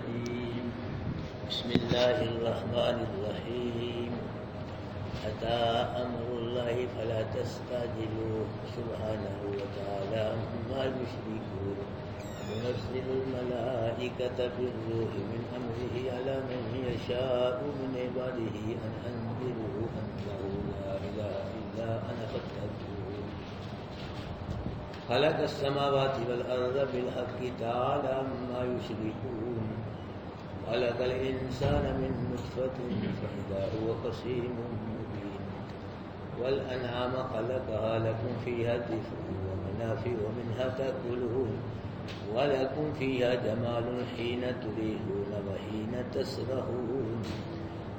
الرجيم بسم الله الرحمن الرحيم أتى أمر الله فلا تستعجلوه سبحانه وتعالى عما يشركون ينزل الملائكة بالروح من أمره على من يشاء من عباده أن أنذروا أنه لا إله إلا أنا فاتقون خلق السماوات والأرض بالحق تعالى عما يشركون خلق الإنسان من نطفة فإذا هو خصيم مبين والأنعام خلقها لكم فيها دفء ومنافع ومنها تأكلون ولكم فيها جمال حين تريحون وحين تسرحون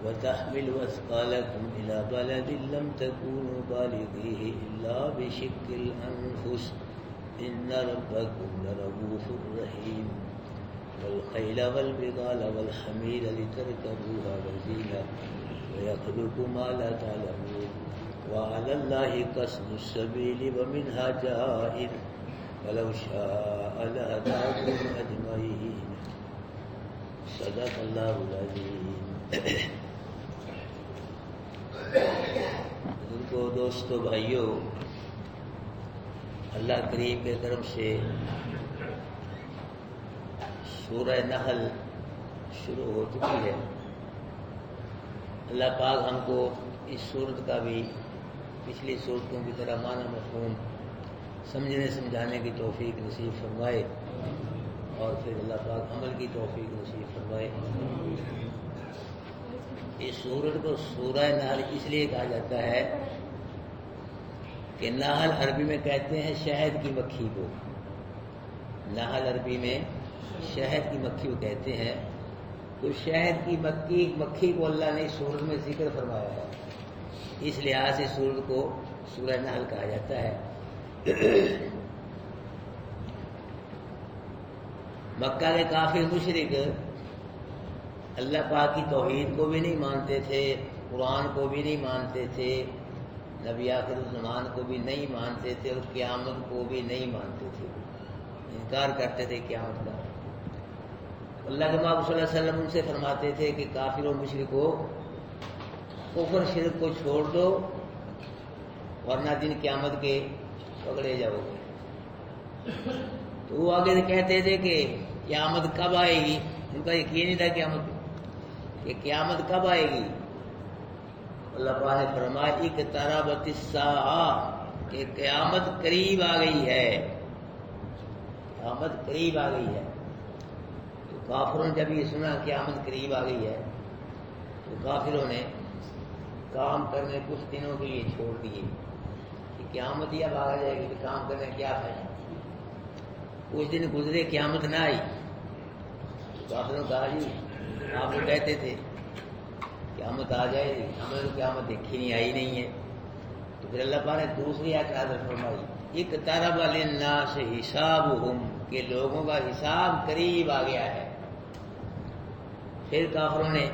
وتحمل أثقالكم إلى بلد لم تكونوا بالغيه إلا بشق الأنفس إن ربكم لرؤوف رحيم والخيل والبغال والحمير لتركبوها وزينة ويخلق ما لا تعلمون وعلى الله قصد السبيل ومنها جائر ولو شاء لهداكم أجمعين صدق اللہ العظیم. بزرگوں، دوستوں، بھائیوں، اللہ کریم کے کرم سے سورہ نحل شروع ہو چکی ہے. اللہ پاک ہم کو اس صورت کا بھی پچھلی صورتوں کی طرح معنی مفہوم سمجھنے سمجھانے کی توفیق نصیب فرمائے اور پھر اللہ پاک عمل کی توفیق نصیب فرمائے. اس سورت کو سورہ نحل اس لیے کہا جاتا ہے کہ نحل عربی میں کہتے ہیں شہد کی مکھی کو. نحل عربی میں شہد کی مکھی کو کہتے ہیں. تو شہد کی مکھی کو اللہ نے اس سورت میں ذکر فرمایا ہے، اس لحاظ سے سورت کو سورہ نحل کہا جاتا ہے. مکہ کے کافر مشرک اللہ پاک کی توحید کو بھی نہیں مانتے تھے، قرآن کو بھی نہیں مانتے تھے، نبی آخر الزمان کو بھی نہیں مانتے تھے اور قیامت کو بھی نہیں مانتے تھے، انکار کرتے تھے قیامت کا. اللہ کے محبوب صلی اللہ علیہ وسلم ان سے فرماتے تھے کہ کافر و مشرکو کفر شرک کو چھوڑ دو ورنہ دن قیامت کے پکڑے جاؤ گے. تو وہ آگے سے کہتے تھے کہ قیامت کب آئے گی. ان کا یقین نہیں تھا کہ قیامت کب آئے گی. اللہ پاک نے فرمایا اقتربت الساعہ کہ قیامت قریب آ گئی ہے، قیامت قریب آ گئی ہے. تو کافروں نے جب یہ سنا قیامت قریب آ گئی ہے تو کافروں نے کام کرنے کچھ دنوں کے لیے چھوڑ دیے کہ قیامت ہی اب آ جائے گی تو کام کرنے کیا فائدہ. کچھ دن گزرے قیامت نہ آئی تو کافروں نے کہا جی آپ لوگ کہتے تھے قیامت آ جائے گی، ہمیں تو قیامت دیکھی نہیں، آئی نہیں ہے. تو پھر اللہ پاک نے دوسری آیت نازل فرمائی اقترب للناس حسابهم کہ لوگوں کا حساب قریب آ گیا ہے. پھر کافروں نے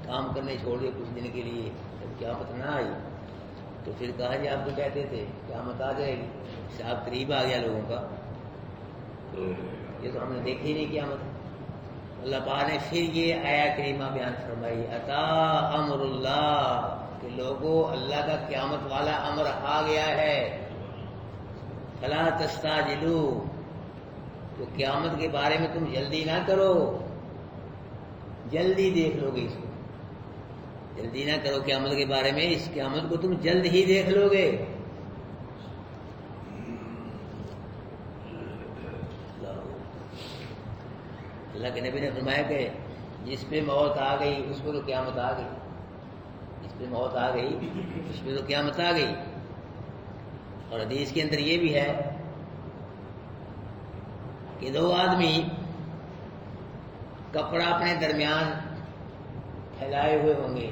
کام کرنے چھوڑ دیے کچھ دن کے لیے. جب قیامت نہ آئی تو پھر کہا جی آپ تو کہتے تھے قیامت آ جائے گی، حساب قریب آ گیا لوگوں کا، یہ تو ہم نے دیکھی ہی نہیں قیامت. اللہ پاک نے پھر یہ آیت کریمہ بیان فرمائی اتا امر اللہ کہ لوگوں اللہ کا قیامت والا امر آ گیا ہے. فلا تستعجلوا تو قیامت کے بارے میں تم جلدی نہ کرو، جلدی دیکھ لو گے اس کو. جلدی نہ کرو قیامت کے بارے میں، اس قیامت کو تم جلد ہی دیکھ لو گے. اللہ کے نبی نے فرمایا کہ جس پہ موت آ گئی اس پہ تو قیامت آ گئی، جس پہ موت آ گئی اس پہ تو قیامت آ گئی. اور حدیث کے اندر یہ بھی ہے کہ دو آدمی کپڑا اپنے درمیان پھیلائے ہوئے ہوں گے،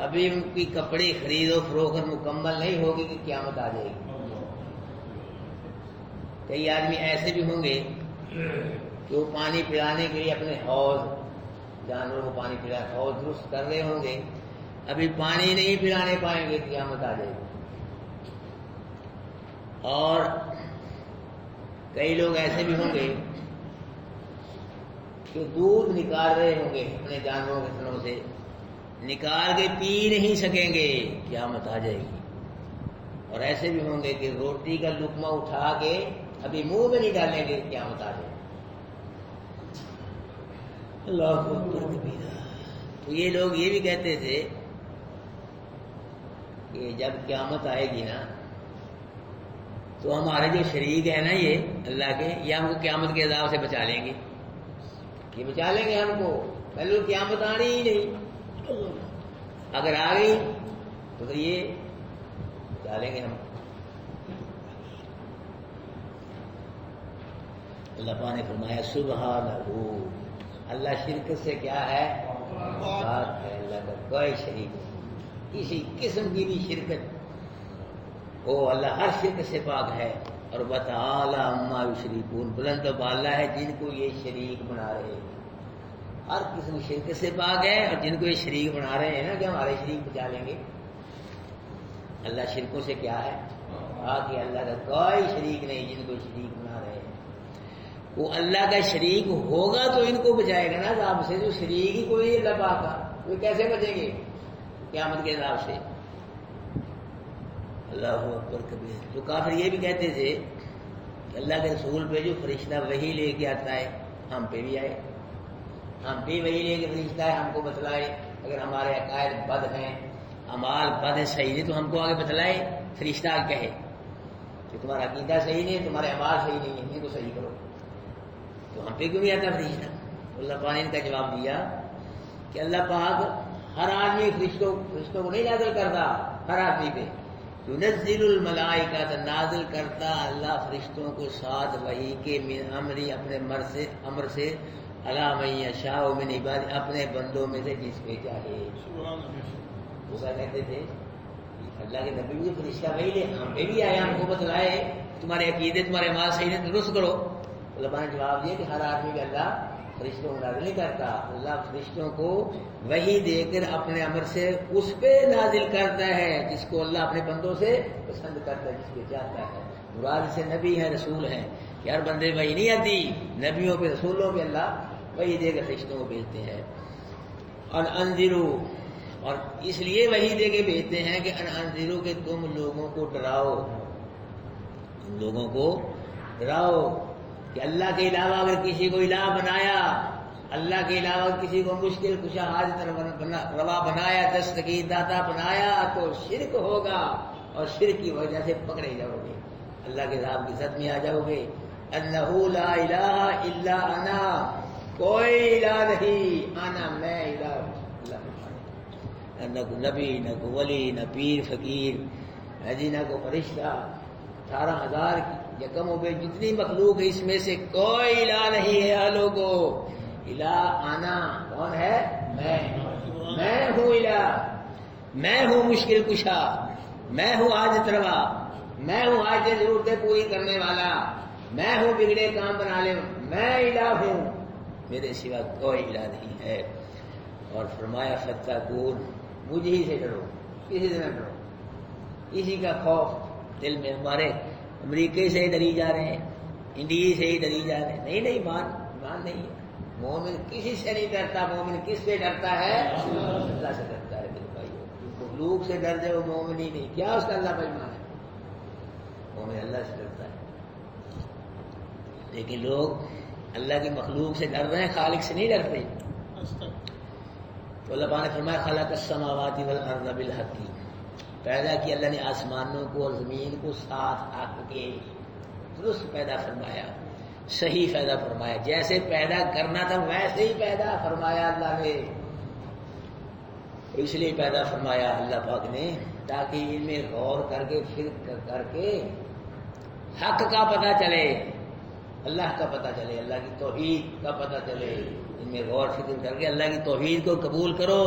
ابھی ان کی کپڑے خرید و فروخت مکمل نہیں ہوگی کہ قیامت آ جائے گی. کئی آدمی ایسے بھی ہوں گے کہ وہ پانی پلانے کے لیے اپنے حوض، جانوروں کو پانی پلا حوض درست کر رہے ہوں گے، ابھی پانی نہیں پلانے پائیں گے قیامت آ جائے گی. اور کئی لوگ ایسے بھی ہوں گے کہ دودھ نکال رہے ہوں گے اپنے جانوروں کے تھنوں سے، نکال کے پی نہیں سکیں گے، قیامت آ جائے گی۔ اور ایسے بھی ہوں گے کہ روٹی کا لقمہ اٹھا کے ابھی منہ میں نہیں ڈالیں گے، قیامت آ جائے گی۔ اللہ اکبر کبیرہ۔ تو یہ لوگ یہ بھی کہتے تھے کہ جب قیامت آئے گی نا تو ہمارے جو شریک ہیں نا یہ اللہ کے، یہ ہم کو قیامت کے عذاب سے بچا لیں گے، یہ بچا لیں گے ہم کو، پہلے قیامت آنی ہی نہیں، اگر آ گئی تو پھر یہ بچا لیں گے ہم۔ اللہ پاک نے فرمایا سبحانہ، اللہ شرک سے کیا ہے؟ پاک ہے، اللہ کا کوئی شریک نہیں، کسی قسم کی بھی شرکت وہ اللہ ہر شرک سے پاک ہے۔ اور وتعالی عما یشرکون، بلند و بالا ہے جن کو یہ شریک بنا رہے ہیں، ہر قسم شرک سے پاک ہے، اور جن کو یہ شریک بنا رہے ہیں نا کہ ہمارے شریک بچا لیں گے، اللہ شرکوں سے کیا ہے؟ پاک ہے، اللہ کا کوئی شریک نہیں جن کو شریک بنا رہے ہیں۔ وہ اللہ کا شریک ہوگا تو ان کو بچائے گا نا عذاب سے، جو شریک ہی کوئی اللہ پاک کا، وہ کیسے بچیں گے قیامت کے عذاب سے؟ اللہ اکبر کبیر۔ تو کافر یہ بھی کہتے تھے کہ اللہ کے رسول پہ جو فرشتہ وحی لے کے آتا ہے ہم پہ بھی آئے، ہم بھی وحی لے کے فرشتہ ہے ہم کو بتلائے، اگر ہمارے عقائد بد ہیں، اعمال بد ہے، صحیح نہیں، تو ہم کو آگے بتلائے، فرشتہ کہے کہ تمہارا عقیدہ صحیح نہیں، تمہارے اعمال صحیح نہیں ہے، ان کو صحیح کرو، تو ہم پہ کیوں نہیں آتا فرشتہ؟ اللہ پاک نے ان کا جواب دیا کہ اللہ پاک ہر آدمی فرشتوں کو نہیں نازل کرتا، ہر آدمی پہ ينزل الملائکہ، نازل کرتا اللہ فرشتوں کو ساتھ وحی کے من امری، اپنے امر سے علی من یشاء من عباد، اپنے بندوں میں سے جس پہ چاہے۔ وہ کیا کہتے تھے؟ اللہ کے نبی بھی فرشتہ وحی لے، ہم پہ بھی آئے، ہم کو بتلائے تمہارے عقیدے تمہارے مال صحیح نہیں درست کرو۔ اللہ نے جواب دیا کہ ہر آدمی کا اللہ فرشتوں کو نازل نہیں کرتا، اللہ فرشتوں کو وحی دے کر اپنے امر سے اس پہ نازل کرتا ہے جس کو اللہ اپنے بندوں سے پسند کرتا ہے، جس پہ چاہتا ہے۔ مراد سے نبی ہیں، رسول ہیں، کہ ہر بندے وحی نہیں آتی، نبیوں پہ رسولوں پہ اللہ وحی دے کر فرشتوں کو بھیجتے ہیں۔ ان انذروا، اور اس لیے وحی دے کے بھیجتے ہیں کہ ان انذروا، کہ تم لوگوں کو ڈراؤ، تم لوگوں کو ڈراؤ کہ اللہ کے علاوہ اگر کسی کو الہ بنایا، اللہ کے علاوہ کسی کو مشکل کشا حاجت روا بنایا، دستگیر داتا بنایا، تو شرک ہوگا، اور شرک کی وجہ سے پکڑے جاؤ گے، اللہ کے عذاب کی زد میں آ جاؤ گے۔ انہ لا الہ الا انا، کوئی الہ نہیں، انا میں الہ ہوں۔ نہ کو نبی، نہ کو ولی، نہ پیر فقیر، نہ کو فرشتہ، 18,000 یا کم و بیش جتنی مخلوق ہے اس میں سے کوئی الہ نہیں ہے لوگوں۔ الہ آنا کون ہے؟ میں ہوں الہ، میں ہوں مشکل کشا، میں ہوں حاجت روا، میں ہوں حاجت ضرورتیں پوری کرنے والا، میں ہوں بگڑے کام بنا لے، میں الہ ہوں، میرے سوا کوئی الہ نہیں ہے۔ اور فرمایا فتقون، مجھے ہی سے ڈرو، کسی سے نہ ڈرو، اسی کا خوف دل میں۔ ہمارے امریکہ سے ہی ڈری جا رہے ہیں، انڈیا سے ہی ڈری جا رہے ہیں، نہیں ایمان نہیں ہے۔ مومن کسی سے نہیں ڈرتا، مومن کس سے ڈرتا ہے؟ اللہ سے ڈرتا ہے۔ میرے بھائی مخلوق سے ڈر جائے وہ مومن ہی نہیں، کیا اس کا اللہ پر ایمان ہے؟ مومن اللہ سے ڈرتا ہے۔ لیکن لوگ اللہ کی مخلوق سے ڈر رہے ہیں، خالق سے نہیں ڈرتے۔ تو اللہ پاک نے فرمایا خلق السماوات والارض بالحق، پیدا کیا اللہ نے آسمانوں کو اور زمین کو ساتھ حق کے، درست پیدا فرمایا، صحیح پیدا فرمایا، جیسے پیدا کرنا تھا ویسے ہی پیدا فرمایا اللہ نے۔ اس لیے پیدا فرمایا اللہ پاک نے تاکہ ان میں غور کر کے فکر کر کے حق کا پتہ چلے، اللہ کا پتہ چلے، اللہ کی توحید کا پتہ چلے، ان میں غور فکر کر کے اللہ کی توحید کو قبول کرو۔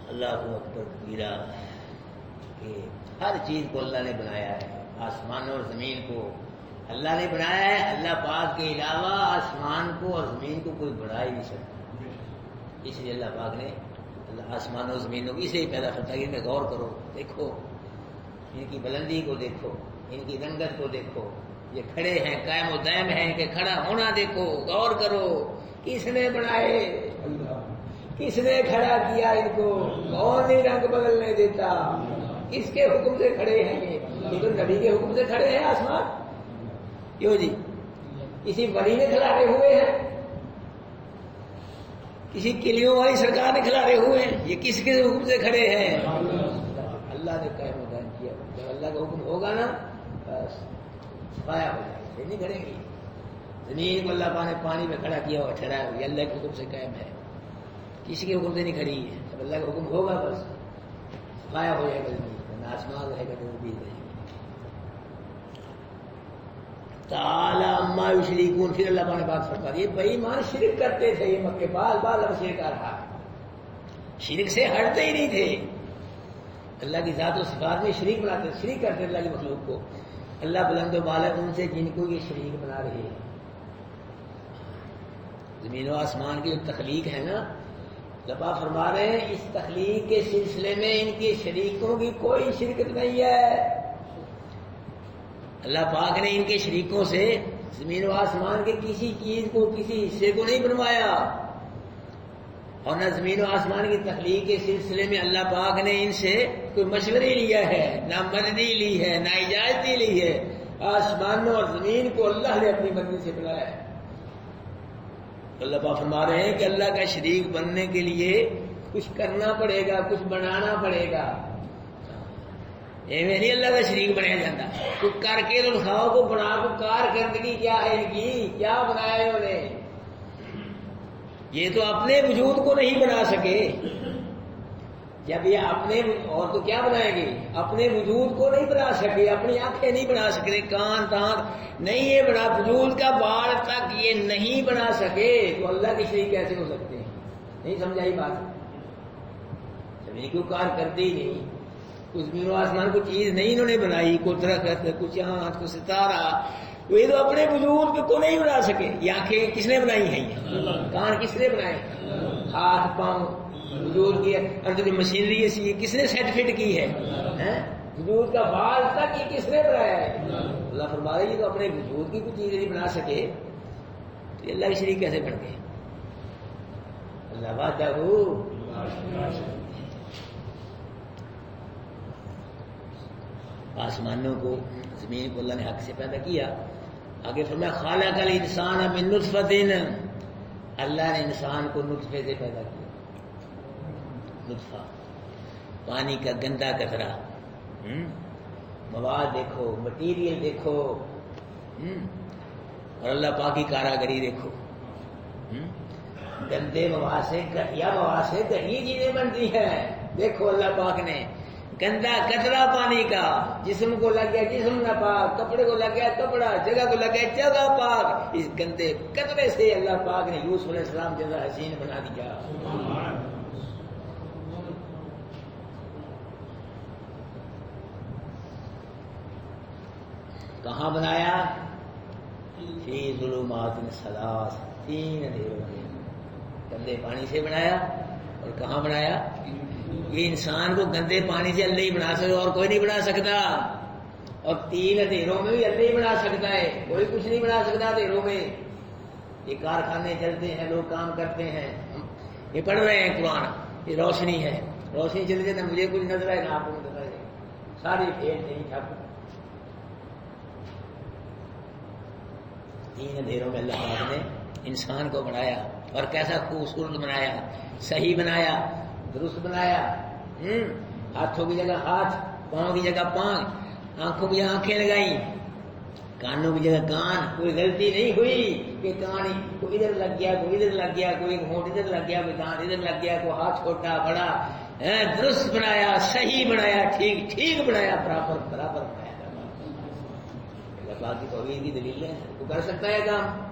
اللہ اکبر کبیرہ، کہ ہر چیز کو اللہ نے بنایا ہے، آسمان اور زمین کو اللہ نے بنایا ہے، اللہ پاک کے علاوہ آسمان کو اور زمین کو کوئی بڑھا ہی نہیں سکتا۔ اس لیے اللہ پاک نے آسمان اور زمین کو اسے ہی پیدا کرتا ہے کہ ان میں غور کرو، دیکھو ان کی بلندی کو، دیکھو ان کی رنگت کو، دیکھو یہ کھڑے ہیں قائم و دائم ہیں کہ کھڑا ہونا دیکھو، غور کرو کس نے بنائے، کس نے کھڑا کیا ان کو، کون نہیں رنگ بدلنے دیتا، کس کے حکم سے کھڑے ہیں یہ تو نبی کے حکم سے کھڑے ہیں آسمان، کیوں جی کسی ولی نے کھلارے ہوئے ہیں، کسی کلیوں والی سرکار نے کھلارے ہوئے ہیں، یہ کس کے حکم سے کھڑے ہیں، اللہ نے قائم و دائم کیا، جب اللہ کا حکم ہوگا نا بس سفایا ہو جائے گا، نہیں کھڑیں گے، زمین کو اللہ پاک نے پانی میں کھڑا کیا ہوا ٹھہرایا ہوا، یہ اللہ کے حکم سے قائم ہے، کسی کے حکم سے نہیں کھڑی ہے، جب اللہ کا حکم ہوگا بس سفایا ہو جائے گا زمین، آسمان رہے گا تو بھی رہے گا۔ تعالی عما یشرکون، پھر اللہ پاک نے بات فرما دی، یہ بے ایمان شرک کرتے تھے، یہ مکے بال اب شرک آ رہا ہے، شرک سے ہٹتے ہی نہیں تھے، اللہ کی ذات و صفات میں شریک بناتے، شریک کرتے اللہ کی مخلوق کو، اللہ بلند و بالا ان سے جن کو یہ شریک بنا رہے ہیں۔ زمین و آسمان کی جو تخلیق ہے نا، لبا فرما رہے ہیں اس تخلیق کے سلسلے میں ان کے شریکوں کی کوئی شرکت نہیں ہے، اللہ پاک نے ان کے شریکوں سے زمین و آسمان کے کسی چیز کو، کسی حصے کو نہیں بنوایا، اور نہ زمین و آسمان کی تخلیق کے سلسلے میں اللہ پاک نے ان سے کوئی مشورے لیا ہے، نہ مددی لی ہے، نہ اجازتی لی ہے، آسمانوں اور زمین کو اللہ نے اپنی مرضی سے بنایا ہے۔ اللہ پاک فرما رہے ہیں کہ اللہ کا شریک بننے کے لیے کچھ کرنا پڑے گا، کچھ بنانا پڑے گا، ایویں نہیں اللہ کا شریک بنایا جاتا، تو کر کے تو دکھاؤ کو بنا کو، کارکردگی کیا ہے ان کی، کیا بنایا انہوں نے، یہ تو اپنے وجود کو نہیں بنا سکے، جب یہ اپنے اور تو کیا بنائیں گے، اپنے وجود کو نہیں بنا سکے، اپنی آنکھیں نہیں بنا سکے، کان دانت نہیں یہ بنا، وجود کا بال تک یہ نہیں بنا سکے، تو اللہ کے شریک کیسے ہو سکتے ہیں؟ نہیں سمجھائی بات، زمین کو کار کرتے ہی نہیں، کچھ زمین و آسمان کو چیز نہیں انہوں نے بنائی، کوئی درخت، کچھ چاند، کوئی ستارہ، یہ تو اپنے وجود کو نہیں بنا سکے، یہ آنکھیں کس نے بنائی ہیں، کان کس نے بنائے، ہاتھ پاؤں وجود کی اندر جو مشینری ہے کس نے سیٹ فٹ کی ہے، وجود کا بال تک یہ کس نے بنایا ہے، اللہ فرما رہے یہ تو اپنے وجود کی کوئی چیز نہیں بنا سکے، تو اللہ کی شریک کیسے بن گئے؟ اللہ وحدہ آسمانوں کو، زمین کو اللہ نے حق سے پیدا کیا، آگے فرمایا خالق الانسان من نطفۃ، اللہ نے انسان کو نطفے سے پیدا کیا، نطفہ پانی کا گندا قطرہ، مواد دیکھو، مٹیریل دیکھو، اور اللہ پاک کی کاراگری دیکھو، گندے مواد سے، گھٹیا مواد سے گھٹی چیزیں بنتی ہیں، دیکھو اللہ پاک نے گندا قطرہ پانی کا، جسم کو لگ گیا جسم نہ پاک، کپڑے کو لگ گیا کپڑا، جگہ کو لگ گیا جگہ پاک، اس گندے قطرے سے اللہ پاک نے یوسف علیہ السلام جیسا حسین بنا دیا۔ کہاں بنایا؟ فی ظلمات ثلاث، تین اندھیروں میں، گندے پانی سے بنایا، اور کہاں بنایا؟ یہ انسان کو گندے پانی سے اللہ ہی بنا سکتا، اور کوئی نہیں بنا سکتا، اور تین اندھیروں میں بھی اللہ ہی بنا سکتا ہے، کوئی کچھ نہیں بنا سکتا اندھیروں میں، یہ کارخانے چلتے ہیں، لوگ کام کرتے ہیں، یہ پڑھ رہے ہیں قرآن، یہ روشنی ہے، روشنی چلتی ہے، نہ مجھے کچھ نظر آئے نہ آپ کو نظر آئے، ساری پھیل نہیں ٹھپ، تین اندھیروں میں اللہ پاک نے انسان کو بنایا، اور کیسا خوبصورت بنایا، صحیح بنایا، درست بنایا، ہاتھوں کی جگہ ہاتھ، پاؤں کی جگہ پاؤں، آنکھوں کی جگہ آنکھیں لگائیں، کانوں کی جگہ کان، کوئی غلطی نہیں ہوئی کہ کان کوئی ادھر لگ گیا، کوئی ادھر لگ گیا، کوئی ہونٹ ادھر لگ گیا، کوئی کان ادھر لگ گیا، کوئی ہاتھ چھوٹا بڑا، درست بنایا، صحیح بنایا، ٹھیک ٹھیک بنایا، برابر برابر بنایا۔ اللہ پاک کی توحید کی دلیل ہے، وہ کر سکتا ہے کام،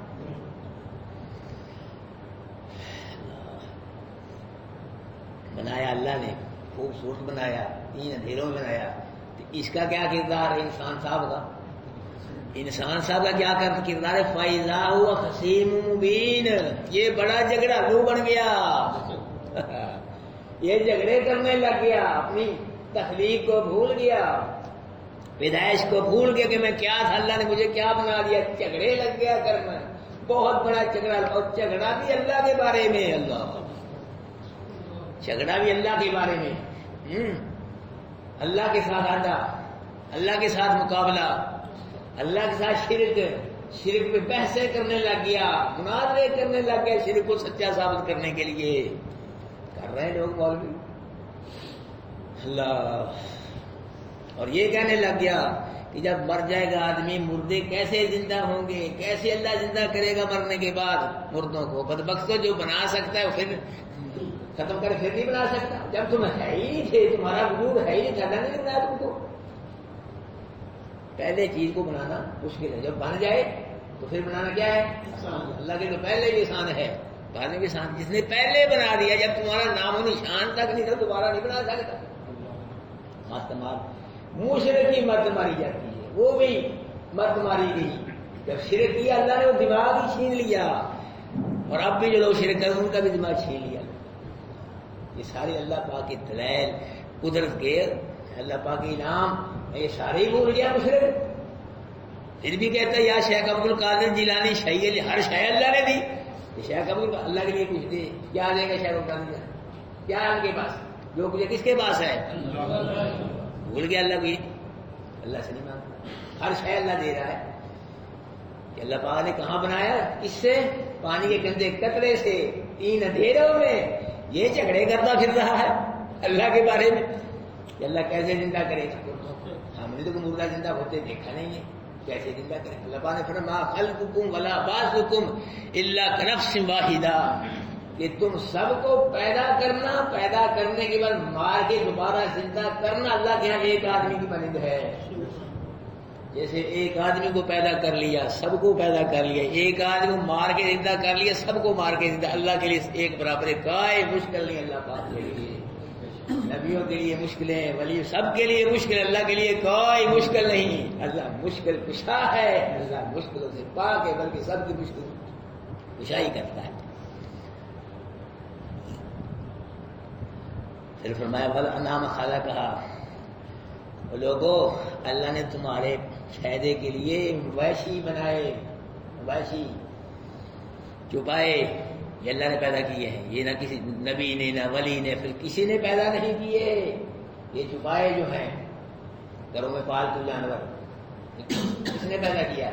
بنایا اللہ نے، خوبصورت بنایا، تین اندھیروں میں بنایا، تو اس کا کیا کردار ہے انسان صاحب کا؟ انسان صاحب کا کیا کردار ہے؟ فَإِذَا هُوَ خَصِيمٌ مُبِينٌ، یہ بڑا جھگڑالو بن گیا، یہ جھگڑے کرنے لگ گیا، اپنی تخلیق کو بھول گیا، پیدائش کو بھول گیا کہ میں کیا تھا، اللہ نے مجھے کیا بنا دیا، جھگڑے لگ گیا کرنا، بہت بڑا جھگڑا، اور جھگڑا بھی اللہ کے بارے میں، اللہ جھگڑا بھی اللہ کے بارے میں، اللہ کے ساتھ آدھا، اللہ کے ساتھ مقابلہ، اللہ کے ساتھ شرک پہ بحثیں کرنے لگ گیا، مناظرے کرنے لگ گیا شرک کو سچا ثابت کرنے کے لیے، کر رہے ہیں لوگ مولوی اللہ۔ اور یہ کہنے لگ گیا کہ جب مر جائے گا آدمی، مردے کیسے زندہ ہوں گے، کیسے اللہ زندہ کرے گا مرنے کے بعد مردوں کو؟ بدبختوں جو بنا سکتا ہے وہ پھر ختم کرے، پھر نہیں بنا سکتا، جب تم ہے ہی نہیں تھے، تمہارا وجود ہے ہی نہیں تھا، اللہ نہیں بنایا تم کو۔ پہلے چیز کو بنانا مشکل ہے، جب بن جائے تو پھر بنانا کیا ہے؟ آسان۔ اللہ کے تو پہلے بھی آسان ہے، بعد میں بھی آسان۔ جس نے پہلے بنا دیا، جب تمہارا نام و نشان تک نہیں تھا، دوبارہ نہیں بنا سکتا۔ مشرک کی مرد ماری جاتی ہے، وہ بھی مرد ماری گئی، جب شرک کیا اللہ نے وہ دماغ ہی چھین لیا، اور اب بھی جو لوگ شرک کرتے ہیں ان کا بھی دماغ چھین لیا۔ یہ سارے اللہ پاک کے دلائل، قدرت کے، اللہ پاک کے انعام، یہ سارے ہی بھول گیا مشرک۔ پھر بھی کہتا ہے یا شیخ عبد القادر جیلانی شیء، ہر شے اللہ نے دی، شیخ عبد اللہ کے لیے کچھ دے، کیا دے گا شیخ عبد القادر؟ کیا ہے ان کے پاس؟ جو کچھ کس کے پاس ہے؟ بھول گیا اللہ کو، اللہ سے نہیں مانگتا، ہر شے اللہ دے رہا ہے۔ کہ اللہ پاک نے کہاں بنایا؟ اس سے پانی کے گندے قطرے سے، 3 اندھیروں میں، یہ جھگڑے کرتا پھر رہا ہے اللہ کے بارے میں کہ اللہ کیسے زندہ کرے۔ ہم نے تو مردہ زندہ ہوتے دیکھا نہیں ہے، کیسے زندہ کرے؟ اللہ پاک نے فرمایا خلقکم ولا بعثکم الا کنفس واحدہ، کہ تم سب کو پیدا کرنا، پیدا کرنے کے بعد مار کے دوبارہ زندہ کرنا اللہ کے یہاں ایک آدمی کی مانند ہے۔ جیسے ایک آدمی کو پیدا کر لیا، سب کو پیدا کر لیا، ایک آدمی کو مار کے زندہ کر لیا، سب کو مار کے زندہ، اللہ کے لیے ایک برابر ہے، کوئی مشکل نہیں اللہ پاک کے لیے۔ نبیوں کے لیے مشکلیں، ولی سب کے لیے مشکل، اللہ کے لیے کوئی مشکل نہیں۔ اللہ مشکل کشا ہے، اللہ مشکلوں سے پاک ہے، بلکہ سب کی مشکل کشائی کرتا ہے۔ پھر فرمایا وَالْأَنْعَامَ خَلَقَهَا، لوگوں اللہ نے تمہارے فائدے کے لیے مویشی بنائے، مویشی چوپائے، یہ اللہ نے پیدا کیے ہیں، یہ نہ کسی نبی نے، نہ ولی نے، پھر کسی نے پیدا نہیں کیے۔ یہ چوپائے جو ہیں گھروں میں پالتو جانور، کس نے پیدا کیا؟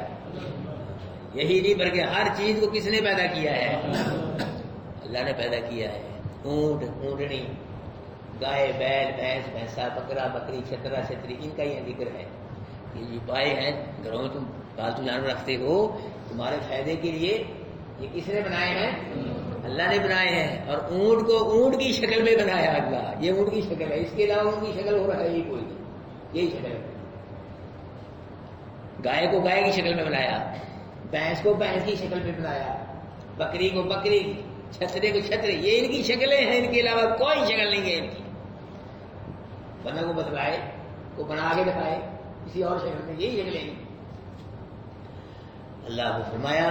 یہی نہیں بلکہ ہر چیز کو کس نے پیدا کیا ہے؟ اللہ نے پیدا کیا ہے۔ اونٹ، اونٹنی، گائے، بیل، بھینس، بھینسا، بکرا، بکری، چھترا، چھتری، ان کا یہ ذکر ہے۔ یہ جو پائے ہیں گھروں میں تم پالتو جانور رکھتے ہو تمہارے فائدے کے لیے، یہ کس نے بنائے ہیں؟ اللہ نے بنائے ہیں۔ اور اونٹ کو اونٹ کی شکل میں بنایا اللہ، یہ اونٹ کی شکل ہے، اس کے علاوہ اونٹ کی شکل ہو رہا ہے ہی کوئی نہیں، یہی شکل ہے۔ گائے کو گائے کی شکل میں بنایا، بھینس کو بھینس کی شکل میں بنایا، بکری کو بکری، چھترے کو چھترے، یہ ان کی شکلیں ہیں، ان کے علاوہ کوئی شکل نہیں ہے ان کی۔ بنا کو بتلائے، کو بنا کے دکھائے کسی اور شکل میں، یہی شکلیں ہیں۔ اللہ کو فرمایا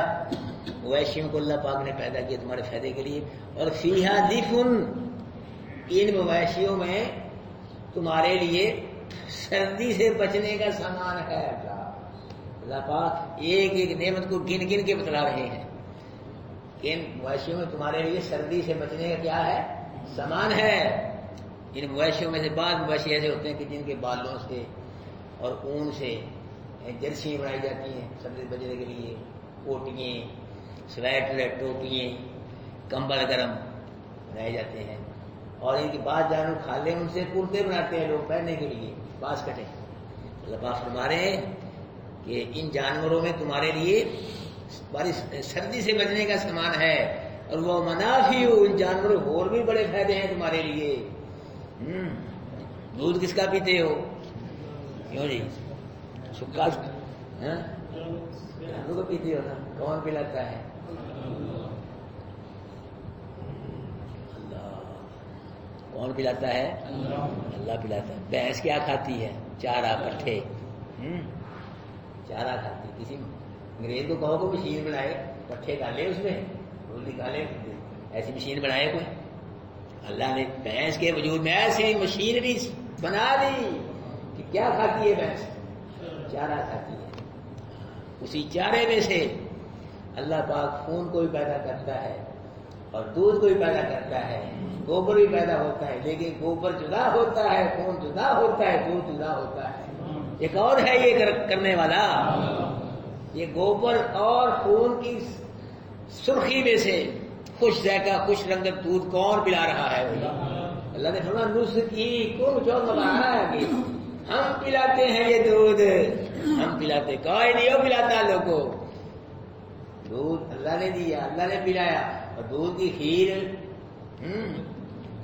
مویشیوں کو اللہ پاک نے پیدا کیا تمہارے فائدے کے لیے، اور فیہا دفن، ان مویشیوں میں تمہارے لیے سردی سے بچنے کا سامان ہے۔ اللہ پاک ایک ایک نعمت کو گن گن کے بتلا رہے ہیں، ان مویشیوں میں تمہارے لیے سردی سے بچنے کا کیا ہے؟ سامان ہے۔ ان مویشیوں میں سے بعض مویشی ایسے ہوتے ہیں کہ جن کے بالوں سے اور اون سے جرسیاں بنائی جاتی ہیں سردی سے بچنے کے لیے، کوٹیاں، سویٹر، ٹوپیاں، کمبل گرم بنائے جاتے ہیں، اور ان کی بعض جانور کھالے ان سے کرتے بناتے ہیں لوگ پہننے کے لیے، باز کٹے۔ اللہ پاک فرما رہے ہیں کہ ان جانوروں میں تمہارے لیے سردی سے بچنے کا سامان ہے، اور وہ منافع، ان جانوروں اور بھی بڑے فائدے ہیں تمہارے لیے۔ دودھ کس کا پیتے ہو؟ کیوں جی؟ سکا جانوروں کو پیتے ہو نا، کون پلاتا ہے؟ اللہ۔ کون پلاتا ہے؟ اللہ پلاتا ہے۔ بھینس کیا کھاتی ہے؟ چارہ، پٹھے، چارہ کھاتی۔ کسی انگریز کو کہو کہ مشین بنائے، پٹھے ڈالے اس میں، روز نکالے، ایسی مشین بنائے کوئی؟ اللہ نے بھینس کے وجود میں ایسی مشینری بنا دی کہ کیا کھاتی ہے بھینس؟ چارہ کھاتی ہے. اسی چارے میں سے اللہ پاک خون کو بھی پیدا کرتا ہے اور دودھ کو بھی پیدا کرتا ہے, گوبر بھی پیدا ہوتا ہے, لیکن گوبر جدا ہوتا ہے, خون جدا ہوتا ہے, دودھ جدا ہوتا ہے. ایک اور ہے یہ کرنے والا. یہ گوبر اور خون کی سرخی میں سے خوش ذائقہ خوش رنگت دودھ کون پلا رہا ہے؟ اللہ نے فرمایا نسخی کم جو ہم پلاتے ہیں یہ دودھ, ہم پلاتے, کوئی نہیں ہو پلاتا لوگوں کو. دودھ اللہ نے دیا, اللہ نے پلایا. اور دودھ کی کھیر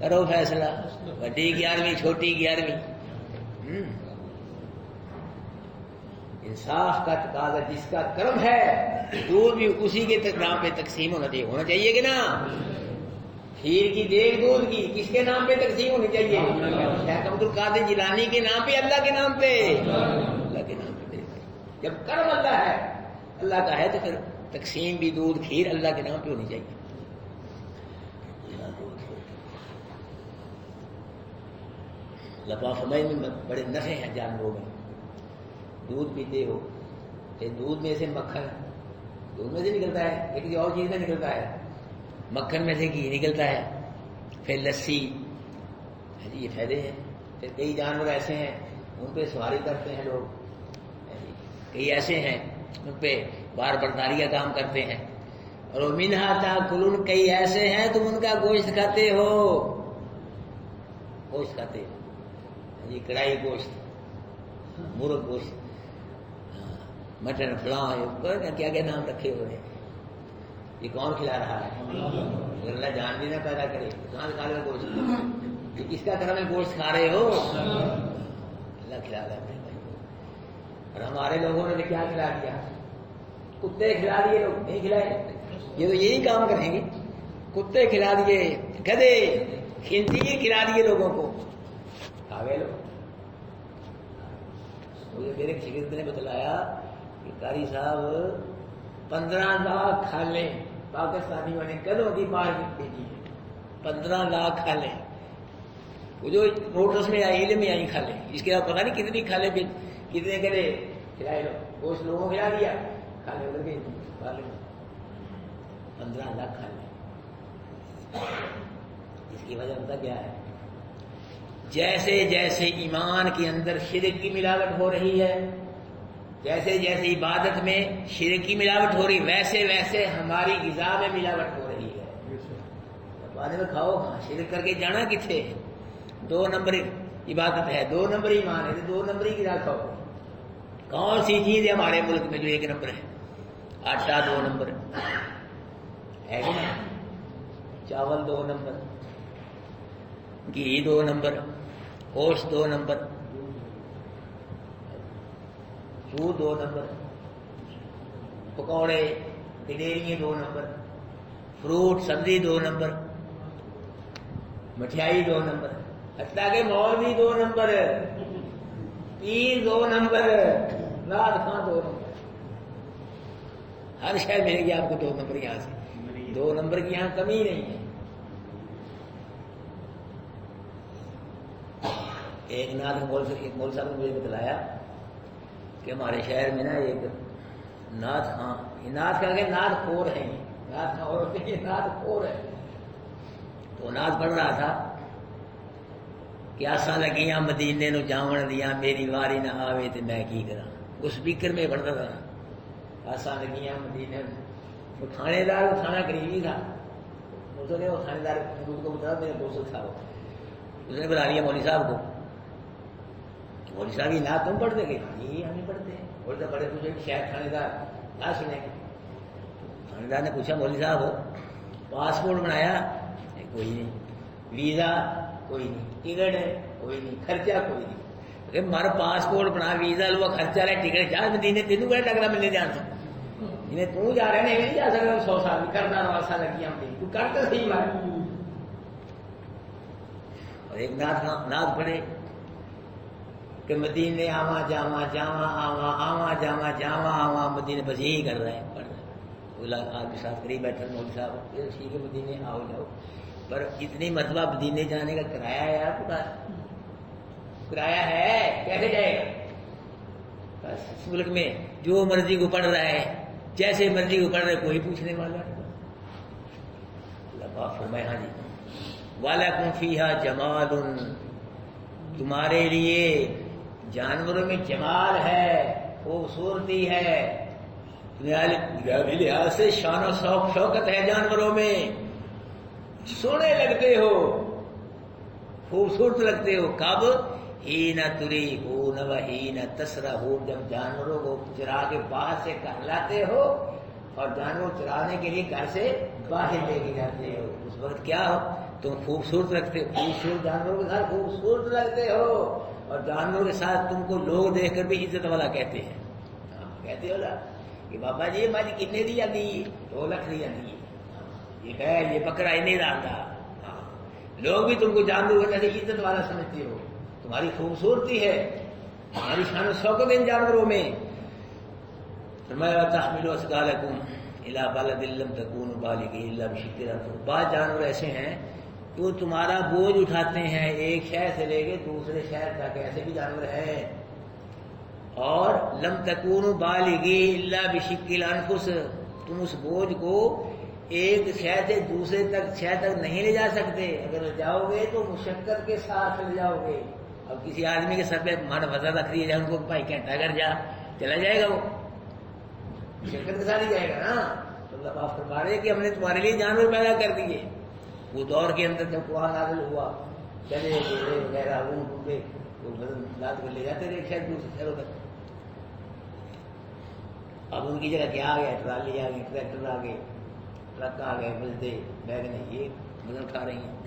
کرو فیصلہ, بڑی 11ویں چھوٹی 11ویں. انصاف کا تقاضا, جس کا کرم ہے دودھ بھی اسی کے نام پہ تقسیم ہونا چاہیے کہ نا. کھیر کی دیگ دودھ کی کس کے نام پہ تقسیم ہونی چاہیے؟ شیخ عبد القادر جیلانی کے نام پہ, اللہ کے نام پہ, اللہ کے نام پہ. جب کرم اللہ ہے, اللہ کا ہے, تو پھر تقسیم بھی دودھ کھیر اللہ کے نام پہ ہونی چاہیے. لفاف میں بڑے نفع ہیں جانوروں میں. دودھ پیتے ہو, دودھ میں سے مکھن دودھ میں سے نکلتا ہے, ایک اور چیز میں نکلتا ہے, مکھن میں سے گھی نکلتا ہے, پھر لسی. یہ فائدے ہیں. پھر کئی جانور ایسے ہیں ان پہ سواری کرتے ہیں لوگ, کئی ایسے ہیں ان پہ بار برداری کا کام کرتے ہیں. اور منہا تاکلون, کئی ایسے ہیں تم ان کا گوشت کھاتے ہو, گوشت کھاتے ہو. یہ کڑھائی گوشت, مرغ گوشت, مٹن, فلاں, کیا کیا نام رکھے ہوئے ہیں. یہ کون کھلا رہا ہے؟ اگر اللہ جان بھی نہ پیدا کرے کہاں کھا رہے ہو گوشت؟ یہ کس کا کرم ہے گوشت کھا رہے ہو؟ اللہ کھلا رہا ہے. اور ہمارے لوگوں نے کیا کھلا دیا؟ کتے کھلا دیے, لوگ نہیں کھلائے. یہ تو یہی کام کریں گے, کتے کھلا دیے, گدے خنزیر کھلا دیے لوگوں کو, کھا گئے لوگ. مجھے میرے شاگرد نے بتلایا کہ قاری صاحب 15 لاکھ کھا لیں پاکستانی والے کدوں کی مارکیٹ بھیجی ہے, 15 لاکھ کھا لیں. وہ جو روٹس میں آئی علم میں آئی کھا لیں, اس کے بعد پتا نہیں کتنی کھا لیں, کتنے کرے کھلائے لو, اس لوگوں کو کھلا دیا, کھا لیں ادھر کے کھا لیں. 15 لاکھ کھا لیں. اس کی وجہ پتا کیا ہے؟ جیسے جیسے ایمان کے اندر شرک کی ملاوٹ ہو رہی ہے, جیسے جیسے عبادت میں شرک کی ملاوٹ ہو رہی, ویسے ویسے ہماری غذا میں ملاوٹ ہو رہی ہے. بعد میں کھاؤ, شرک کر کے جانا کتنے؟ 2 نمبر عبادت ہے, 2 نمبر ایمان ہے, 2 نمبر ہی غذا کھاؤ. کون سی چیز ہے ہمارے ملک میں جو 1 نمبر ہے؟ آٹا 2 نمبر ہے کہ نا, چاول 2 نمبر, گھی 2 نمبر, گوشت 2 نمبر, دودھ 2 نمبر, پکوڑے گڈیریاں 2 نمبر, فروٹ سبزی 2 نمبر, مٹھائی 2 نمبر, حتیٰ کہ مولوی 2 نمبر, پیر 2 نمبر, رات خاں 2 نمبر. ہر شہر ملے گی آپ کو 2 نمبر. یہاں سے 2 نمبر کی یہاں کمی نہیں ہے. ایک ناتھ مول صاحب نے مجھے بتلایا کہ ہمارے شہر میں نا ایک ناتھ خاں, ناتھ کہہ کے ناتھ خور ہے, ناتھ خاں اور ناتھ خور ہے. تو ناتھ پڑھ رہا تھا کہ آساں لگیاں مدینے نو جاون دیاں, میری واری نہ آوے تے میں کی کراں. اس سپیکر میں پڑھتا تھا, آساں لگیاں مدینے. وہ تھانے دار, وہ تھانہ قریب ہی تھا, اس نے وہ تھانے دار کو بتایا میرے دوست تھا, وہ اس نے بلا لیا مولوی صاحب کو. مولوی صاحب یہ نعت تم پڑھتے گے؟ یہ ہم نہیں پڑھتے ہیں. بولتے بڑے پوچھے شاید تھانے دار نہ سنے. تھانے دار نے پوچھا مولوی صاحب پاسپورٹ بنایا؟ کوئی نہیں. ویزا؟ کوئی نہیں. ٹکٹ ہے؟ کوئی نہیں. خرچہ؟ کوئی نہیں. مر پاسپورٹ بنا, ویزا لو, خرچہ لے, ٹکٹ جا مدینے, تینوں کہنے لگنا ملنے جان سکتا. انہیں تو جا رہے ہیں, نہیں جا سکتا. 100 سال کرنا واسا لگی ہم تو کرتے صحیح بات. اور ایک نعت پڑھے کہ مدینے آواں جاواں جاواں آواں آواں جاواں جاواں آواں, مدینے بس یہی کر رہے ہیں, پڑھ رہے ہیں. آپ کے ساتھ قریب بیٹھے مولوی صاحب, ٹھیک ہے مدینے آؤ جاؤ, پر اتنی مرتبہ مدینے جانے کا کرایہ ہے یار, کرایہ ہے, کیسے جائے گا؟ بس اس ملک میں جو مرضی کو پڑھ رہا ہے، جیسے مرضی کو پڑھ رہا ہے، کوئی پوچھنے والا نہیں۔ اللہ پاک فرمائے ہاں جی وَلَكُمْ فِيهَا جَمَالٌ، تمہارے لیے جانوروں میں جمال ہے، خوبصورتی ہے، لحاظ سے شان و شوکت ہے جانوروں میں، سونے لگتے ہو، خوبصورت لگتے ہو۔ کب؟ ہین تریحون وحین تسرحون، جب جانوروں کو چرا کے باہر سے گھر لاتے ہو اور جانور چرانے کے لیے گھر سے باہر لے کے جاتے ہو، اس وقت کیا ہو تم خوبصورت لگتے ہو، خوبصورت جانوروں کے ساتھ خوبصورت لگتے ہو، اور جانوروں کے ساتھ تم کو لوگ دیکھ کر بھی عزت والا کہتے ہیں۔ کہتے ہو نا کہ بابا جی مجھے کتنے دی جاتی 2 لاکھ دی جاتی ہے، یہ ہے یہ بکرا ہی نہیں ڈالتا، لوگ بھی تم کو جانوروں کے ساتھ عزت والا سمجھتے ہو، تمہاری خوبصورتی ہے، تمہاری شان و شوکت ان جانوروں میں۔ فرمایا تحملوا اثقالکم الی بلد لم تکونوا بالغیہ الا بشق الانفس، بعض جانور ایسے ہیں کہ وہ تمہارا بوجھ اٹھاتے ہیں ایک شہر سے لے کے دوسرے شہر تک، ایسے بھی جانور ہیں۔ اور لم تکونوا بالغیہ الا بشق الانفس، تم اس بوجھ کو ایک شہر سے دوسرے شہر تک نہیں لے جا سکتے، اگر جاؤ گے تو مشقت کے ساتھ لے جاؤ گے۔ اب کسی آدمی کے سر پہ من وزن رکھ دیا جائے ان کو بھائی گھنٹہ گھر جا، چلا جائے گا، وہ مشقت کے ساتھ ہی جائے گا نا۔ تو اللہ پاک فرما رہے کہ ہم نے تمہارے لیے جانور پیدا کر دیے۔ وہ دور کے اندر جب قرآن نازل ہوا، چلے گھوڑے وغیرہ اونٹ ڈونڈے وہ لاد کر لے جاتے تھے ایک شہر دوسرے شہروں تک۔ اب ان کی جگہ کیا آ گیا؟ ٹرالی آ گئی، ٹریکٹر آ گئے، ٹرک آ گئے، بجتے بیگن یہ وزن اٹھا رہی ہیں۔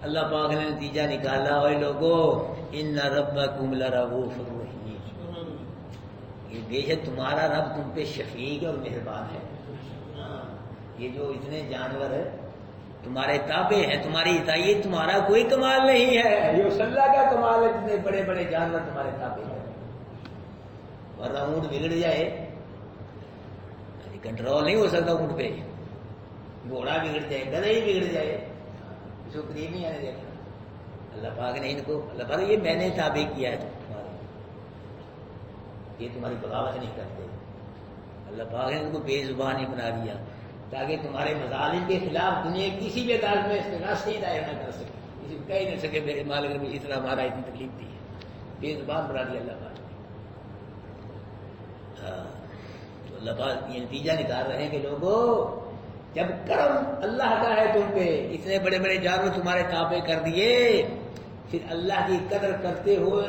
اللہ پاک نے نتیجہ نکالا، اے لوگو ان ربکم لرؤوف رحیم، یہ بے شک تمہارا رب تم پہ شفیق اور مہربان ہے۔ یہ جو اتنے جانور تمہارے تابع ہیں، تمہاری اطاعت تمہارا کوئی کمال نہیں ہے، یہ اس اللہ کا کمال ہے جتنے بڑے بڑے جانور تمہارے تابع ہیں۔ ورنہ اونٹ بگڑ جائے کنٹرول نہیں ہو سکتا، اونٹ پہ گھوڑا بگڑ جائے، گدھے ہی بگڑ جائے، اس کو قریب نہیں آنے دیکھا۔ اللہ پاک نے ان کو، اللہ پاک یہ میں نے تابع کیا ہے تمہارے، یہ تمہاری بغاوت نہیں کرتے۔ اللہ پاک نے ان کو بے زبان ہی بنا دیا تاکہ تمہارے مظالم کے خلاف دنیا کسی بھی عدالت میں استغاثہ صحیح دائر نہ کر سکے، کسی کو کہہ نہیں سکے میرے مالک نے مجھے اتنا مارا، اتنی تکلیف دی ہے، بے زبان بنا دیا اللہ پاک نے۔ تو اللہ پاک یہ نتیجہ نکال رہے ہیں کہ لوگوں جب کرم اللہ کا ہے تم پہ، اتنے بڑے بڑے جانور تمہارے تابع کر دیے، پھر اللہ کی قدر کرتے ہوئے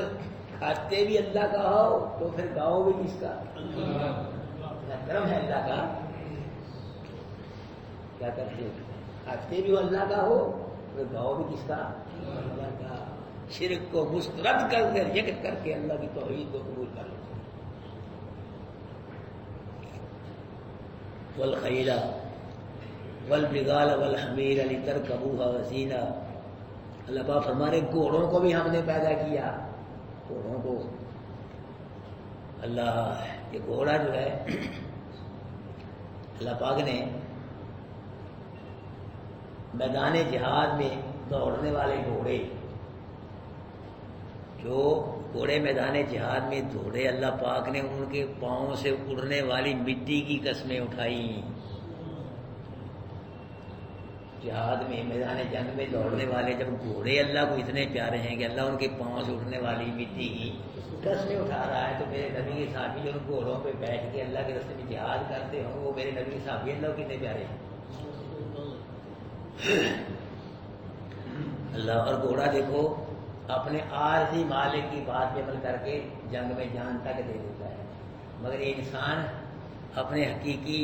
کھاتے بھی اللہ کا ہو تو پھر گاؤ بھی کس کا؟ کرم ہے اللہ کا، کیا کرتے کھاتے بھی اللہ کا ہو پھر گاؤ بھی کس کا؟ اللہ کا۔ شرک کو مسترد کر کے ریجیکٹ کر کے اللہ کی توحید کو قبول کر لو۔ والخیل والبغال والحمیر لترکبوها وزینا، اللہ پاک فرما رہے گھوڑوں کو بھی ہم نے پیدا کیا، گھوڑوں کو اللہ، یہ گھوڑا جو ہے اللہ پاک نے میدان جہاد میں دوڑنے والے گھوڑے، جو گھوڑے میدان جہاد میں دوڑے، اللہ پاک نے ان کے پاؤں سے اڑنے والی مٹی کی قسمیں اٹھائی۔ جہاد میں میدان جنگ میں دوڑنے والے جب گھوڑے اللہ کو اتنے پیارے ہیں کہ اللہ ان کے پاؤں سے اٹھنے والی مٹی کی قسمیں اٹھا رہا ہے، تو میرے نبی کے صحابی جو ان گھوڑوں پہ بیٹھ کے اللہ کے راستے میں جہاد کرتے ہوں، وہ میرے نبی کے صحابی اللہ کتنے پیارے ہیں۔ اللہ، اور گھوڑا دیکھو اپنے عارضی مالک کی بات پہ عمل کر کے جنگ میں جان تک دے دیتا ہے، مگر یہ انسان اپنے حقیقی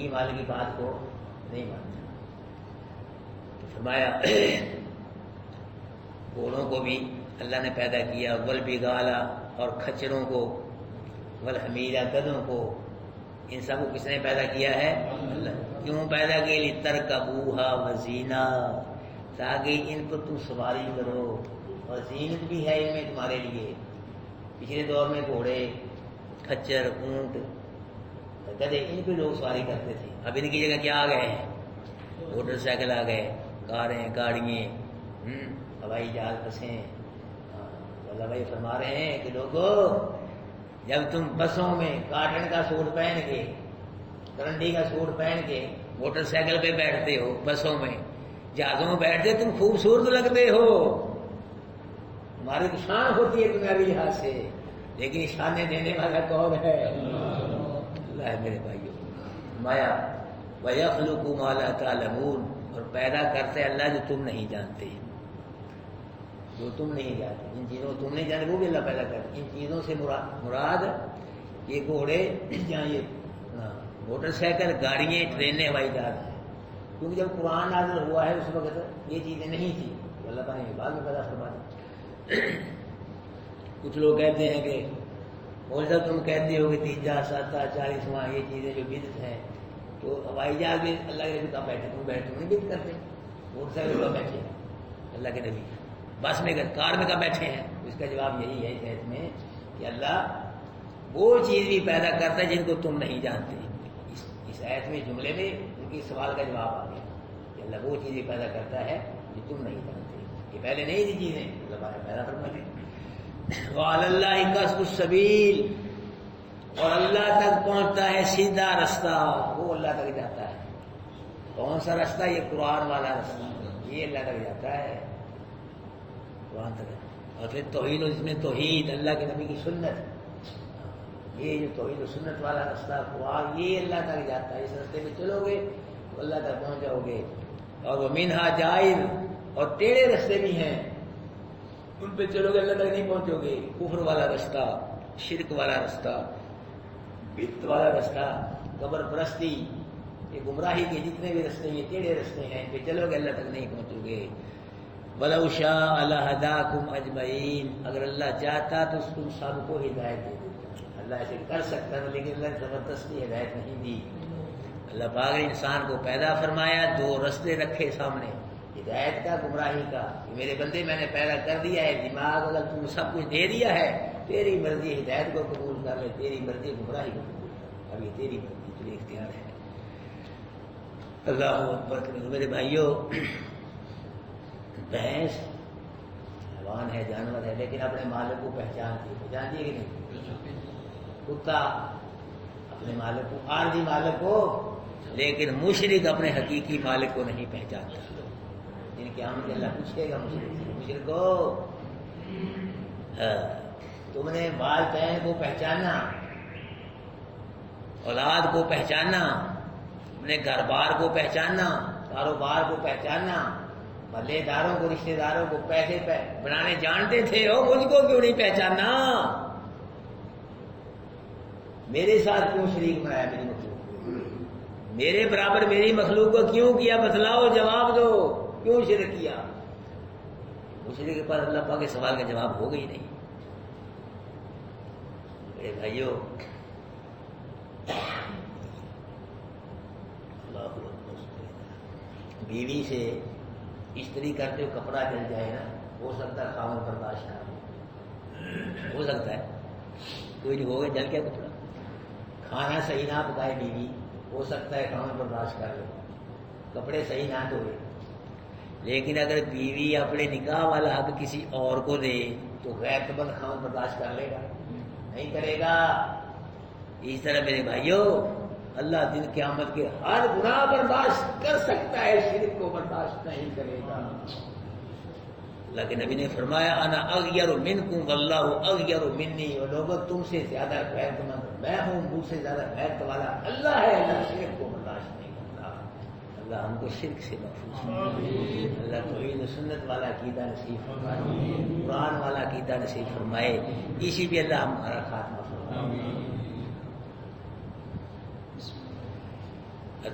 مالک کی بات کو نہیں مانتا۔ فرمایا گھوڑوں کو بھی اللہ نے پیدا کیا، والبغال اور کھچروں کو، والحمیر گدھوں کو، ان سب کو کس نے پیدا کیا ہے؟ اللہ۔ کیوں پیدا کیا؟ لترکبوها وزینا، تاکہ ان پر تم سواری کرو، اور زینت بھی ہے ان میں تمہارے لیے۔ پچھلے دور میں گھوڑے، کھچر، اونٹ، گدھے، ان پہ لوگ سواری کرتے تھے، اب ان کی جگہ کیا آ گئے ہیں؟ موٹر سائیکل آ گئے، کاریں، گاڑیاں، ہوائی جہاز، بسیں، اللہ بھائی فرما رہے ہیں کہ لوگوں جب تم بسوں میں کاٹن کا سوٹ پہن کے کرنڈی کا سوٹ پہن کے موٹر سائیکل پہ بیٹھتے ہو بسوں میں جہازوں میں بیٹھتے تم خوبصورت لگتے ہو ہماری شان ہوتی ہے دنیاوی لحاظ سے لیکن شانے دینے والا کون ہے اللہ ہے میرے بھائیوں مایا وَيَخْلُقُ مَا لَا تَعْلَمُونَ اور پیدا کرتے اللہ جو تم نہیں جانتے جو تم نہیں جانتے جن چیزوں کو تم نہیں جانتے وہ بھی اللہ پیدا کرتے ان چیزوں سے مراد یہ گھوڑے یا یہ موٹر سائیکل گاڑیاں ٹرینیں ہوائی جہاز ہیں کیونکہ جب قرآن نازل ہوا ہے اس وقت یہ چیزیں نہیں تھیں اللہ تعالیٰ نے بعد میں پیدا فرما دی کچھ لوگ کہتے ہیں کہ مولانا تم کہتے ہو کہ 30 70 40 یہ چیزیں جو بدعت ہیں تو ہوائی جہاز بھی اللہ کے نبی کہاں بیٹھے تم نہیں بدعت کرتے موٹر سائیکل پر بیٹھے اللہ کے نبی بس میں کار میں کہاں بیٹھے ہیں اس کا جواب یہی ہے اس آیت میں کہ اللہ وہ چیز بھی پیدا کرتا ہے جن کو تم نہیں جانتے اس آیت میں جملے میں ان کی سوال کا جواب آ گیا کہ اللہ وہ چیز بھی پیدا کرتا ہے جو تم نہیں جانتے یہ پہلے نہیں تھی چیزیں اللہ نے پیدا فرما دی وعلی اللہ قصد السبیل اور اللہ تک پہنچتا ہے سیدھا رستہ وہ اللہ تک جاتا ہے کون سا رستہ یہ قرآن والا رستہ یہ اللہ تک جاتا ہے قرآن تک اور پھر توحید اس میں توحید اللہ کے نبی کی سنت یہ جو توحید و سنت والا رستہ قرآن یہ اللہ تک جاتا ہے اس رستے میں چلو گے تو اللہ تک پہنچ جاؤ گے اور وہ منہا جائر اور ٹیڑھے رستے بھی ہیں ان پہ چلو گے اللہ تک نہیں پہنچو گے کفر والا رستہ شرک والا رستہ بدعت والا رستہ قبر پرستی یہ گمراہی کے جتنے بھی رستے یہ ٹیڑھے رستے ہیں ان پہ چلو گے اللہ تک نہیں پہنچو گے وَلَوْ شَاءَ لَهَدَاكُمْ أَجْمَعِينَ اگر اللہ چاہتا تو تم سب کو ہدایت دے دیتا اللہ ایسے کر سکتا تھا لیکن اللہ نے زبردستی ہدایت نہیں دی اللہ پاک نے انسان کو پیدا فرمایا دو رستے رکھے سامنے ہدایت کا گمراہی کا کہ میرے بندے میں نے پیدا کر دیا ہے دماغ اگر تم سب کچھ دے دیا ہے تیری مرضی ہدایت کو قبول کر لے تیری مرضی گمراہی کو قبول کر اب یہ تیری مرضی تجھے اختیار ہے اللہ اکبر میرے بھائیوں بھینس حیوان ہے جانور ہے لیکن اپنے مالک کو پہچانتی ہے کہ نہیں کتا اپنے مالک کو عارضی مالک کو لیکن مشرک اپنے حقیقی مالک کو نہیں پہچانتا جن کے ہم اللہ پوچھے گا مشرک کو تم نے والدین کو پہچانا اولاد کو پہچانا اپنے گھر بار کو پہچانا کاروبار کو پہچانا محلے داروں کو رشتے داروں کو پیسے بنانے جانتے تھے ہو مجھ کو کیوں نہیں پہچانا میرے ساتھ کیوں شریک بنایا میری مخلوق میرے برابر میری مخلوق کو کیوں کیا بتلاؤ جواب دو کیوں شرک کیا مشرک کے پاس اللہ پاک کے سوال کا جواب ہوگا ہی نہیں میرے بھائیوں بیوی سے استری کرتے ہوئے کپڑا جل جائے نا ہو سکتا ہے خاون برداشت نہ ہو سکتا ہے کوئی نہیں ہوگا جل کیا کپڑا کھانا صحیح نہ پکائے بیوی ہو سکتا ہے خاون برداشت کر لے کپڑے صحیح نہ دھوئے لیکن اگر بیوی اپنے نکاح والا حق کسی اور کو دے تو غیر بند خاون برداشت کر لے گا نہیں کرے گا اس طرح میرے بھائیوں اللہ دن قیامت کے ہر گناہ برداشت کر سکتا ہے شرک کو برداشت نہیں کرے گا اللہ کے نبی نے فرمایا انا اغیر منکم واللہ اغیر منی اور لوگوں تم سے زیادہ غیرت مند میں ہوں مجھ سے زیادہ غیرت والا اللہ ہے اللہ شرک کو برداشت نہیں کرتا اللہ ہم کو شرک سے محفوظ اللہ توحید و سنت والا عقیدہ نصیب فرمائے قرآن والا عقیدہ نصیب فرمائے اسی بھی اللہ ہمارا خاتمہ فرمائے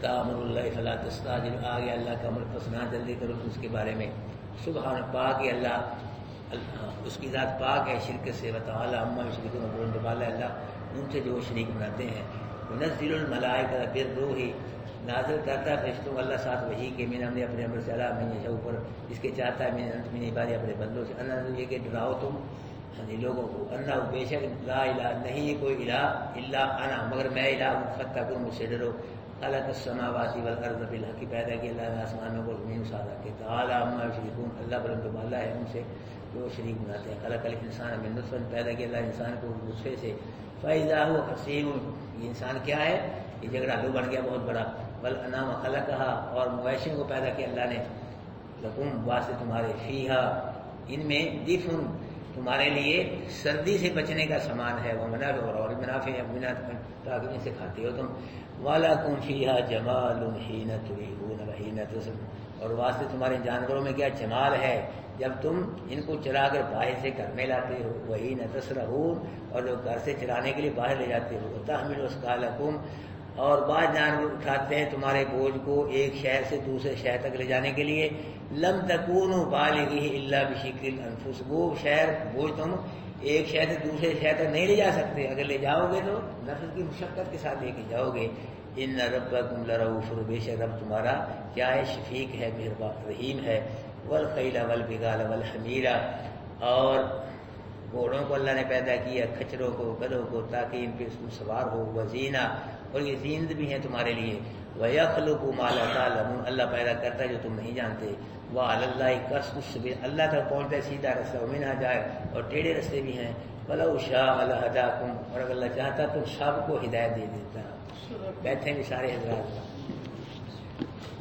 امر اللہ فلا تستعجل آگے اللہ کا امر پس نہ جلدی کرو تو اس کے بارے میں سبحان پاک ہے اللہ اس کی ذات پاک ہے شرک سے وتعالی عما یشرکون بلند والا اللہ ان سے جو شریک بناتے ہیں منزل الملائکہ بالروح نازل کرتا ہے فرشتوں اللہ ساتھ وحی کے من ہم نے اپنے امر سے اللہ میں یہ اوپر اس کے چاہتا ہے من عبادی اپنے بندوں سے اللہ یہ کہ ڈراؤ تم لوگوں کو اللہ بے شک لا الہ نہیں کوئی الہ الا انا مگر میں الہ ہوں فتقون مجھ سے ڈرو خلق السماوات والارض بالحق، پیدا کیا اللہ نے آسمانوں کو زمین سارا کے، تعالی عما یشرکون، اللہ بلند و بالا ہے ان سے جو شریک بناتے ہیں، خلق الانسان من نطفہ، پیدا کیا اللہ انسان کو نطفے سے، فاذا هو خصیم، یہ انسان کیا ہے، یہ جھگڑالو بن گیا بہت بڑا، والانعام خلقها، اور مویشیوں کو پیدا کیا اللہ نے، لکم واسطے تمہارے، فیہا ان میں دفن تمہارے لیے سردی سے بچنے کا سامان ہے، وہ منافع اور منافع تاکہ ان سے کھاتے ہو تم، وَلَكُمْ فِيهَا جَمَالٌ حِينَ تُرِيحُونَ وَحِينَ تَصْرِفُونَ، اور واسطے تمہارے جانوروں میں کیا جمال ہے جب تم ان کو چرا کر باہر سے گھر میں لاتے ہو، وَحِينَ تَصْرِفُونَ، اور جو گھر سے چرانے کے لیے باہر لے جاتے ہو، وَتَحْمِلُ أَثْقَالَكُمْ، اور بعض جانور اٹھاتے ہیں تمہارے بوجھ کو ایک شہر سے دوسرے شہر تک لے جانے کے لیے، لم تکونوا بالغیہ الا بشق الانفس، وہ شہر بوجھ تم ایک شہر سے دوسرے شہر تک نہیں لے جا سکتے، اگر لے جاؤ گے تو نفس کی مشقت کے ساتھ لے کے جاؤ گے، ان ربکم لرؤوف، بے شک رب تمہارا کیا ہے، شفیق ہے، مہربان رحیم ہے، والخیل والبغال والحمیر، اور گھوڑوں کو اللہ نے پیدا کیا، کھچروں کو، گدھوں کو، تاکہ ان پہ تم سوار ہو، وزینہ، اور یہ زینت بھی ہیں تمہارے لیے، وَيَخْلُقُ مَا لَا تَعْلَمُونَ، اللہ پیدا کرتا ہے جو تم نہیں جانتے، وَعَلَى اللَّهِ قَصْدُ السَّبِيلِ، اللہ تک پہنچتا ہے سیدھا رستہ، وَمِنْهَا جائے، اور ٹیڑھے رستے بھی ہیں، وَلَوْ شَاءَ لَهَدَاكُمْ، اور اگر اللہ چاہتا تو سب کو ہدایت دے دیتا۔ بیٹھے بھی سارے حضرات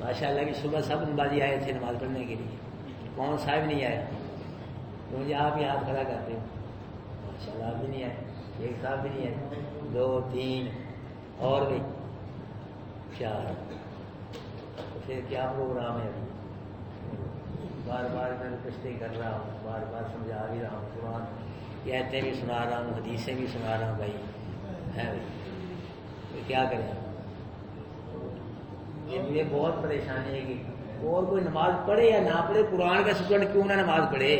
ماشاء اللہ کی صبح سب نمازی آئے تھے نماز پڑھنے کے لیے، کون صاحب نہیں آیا؟ تو مجھے آپ ہی ہاتھ کھڑا کرتے ہو، ماشاء اللہ آپ بھی نہیں آئے، ایک صاحب بھی نہیں آئے، 2 3 اور بھی 4، تو پھر کیا پروگرام ہے؟ بار بار میں رکشتے کر رہا ہوں، بار بار سمجھا بھی رہا ہوں، قرآن کہتے بھی سنا رہا ہوں، حدیثیں بھی سنا رہا ہوں، بھائی ہے بھائی، تو کیا کریں؟ یہ مجھے بہت پریشانی ہے کہ اور کوئی نماز پڑھے یا نہ پڑھے، قرآن کا اسٹوڈنٹ کیوں نہ نماز پڑھے،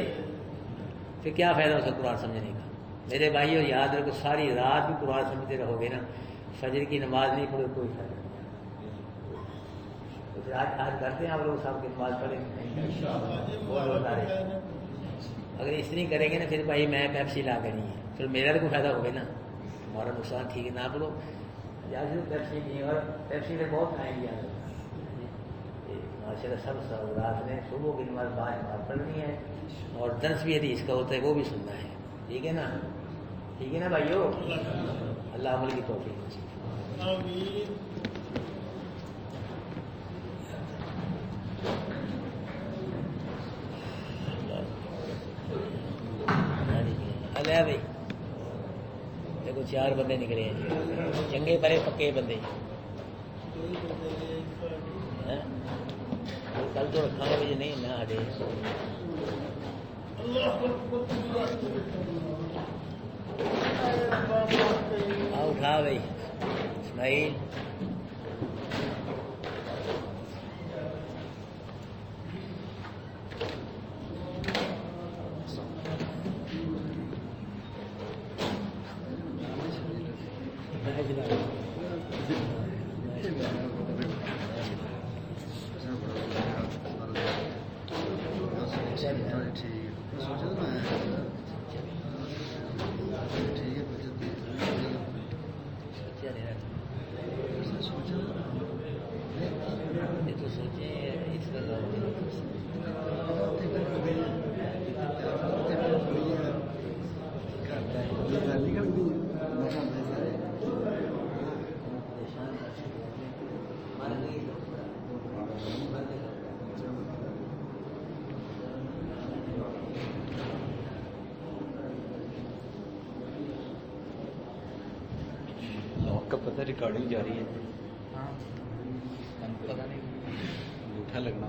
پھر کیا فائدہ اسے قرآن سمجھنے کا؟ میرے بھائیو یاد رکھو، ساری رات بھی قرآن سمجھتے رہو گے نا، فجر کی نماز نہیں پڑھو کوئی فائدہ نہیں۔ آج کرتے ہیں آپ لوگ صاحب کی نماز پڑھیں بہت روزہ رہے، اگر اس طرح کریں گے نا پھر بھائی میں پیپسی لا کر نہیں ہے، پھر میرا تو کوئی فائدہ ہوگا نا، ہمارا نقصان ٹھیک ہے نہ پڑھو، پیپسی نہیں، اور پیپسی سے بہت کھائیں گے ماشاء اللہ، سب سہولات نے صبح کی نماز بعد نماز پڑھنی ہے، اور درس بھی حدیث کا ہوتا ہے وہ بھی سننا ہے، ٹھیک ہے نا، ٹھیک ہے نا بھائیو، اللہ عمل کی توفیق آمین۔ اللہ بھائی دیکھو 4 بندے نکلے ہیں، چنگے بڑے پکے بندے، کل تو رکھا گا مجھے نہیں نہ ہٹے، اٹھا بھائی اسماعیل، پتہ ریکارڈنگ جاری ہے، پتہ نہیں انگوٹھا لگنا